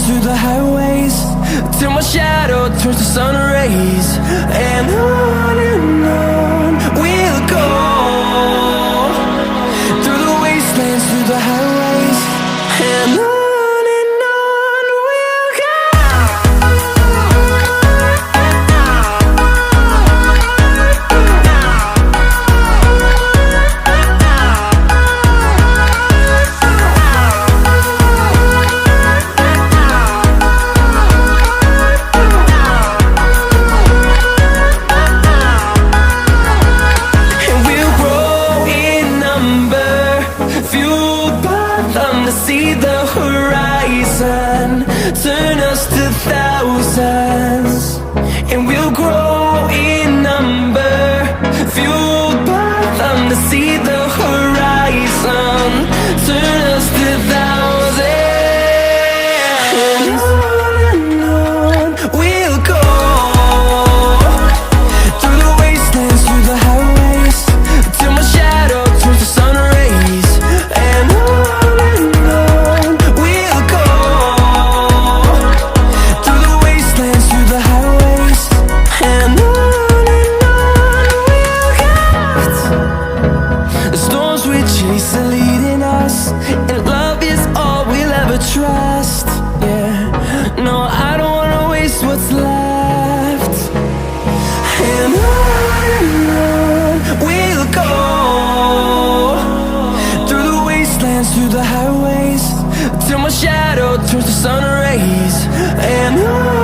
through the highways, till my shadow turns to sun rays. And on we'll go, through the wastelands, through the highways. And on we'll go. See the horizon, turn us to thousands, and we'll grow in number, fueled by them. To see the horizon, turn us to thousands, and on we'll go, through the wastelands, through the highways, till my shadow turns to sun rays. And leading us, and love is all we'll ever trust. Yeah, no, I don't wanna waste what's left. And on we'll go, through the wastelands, through the highways, till my shadow turns to sun rays. And on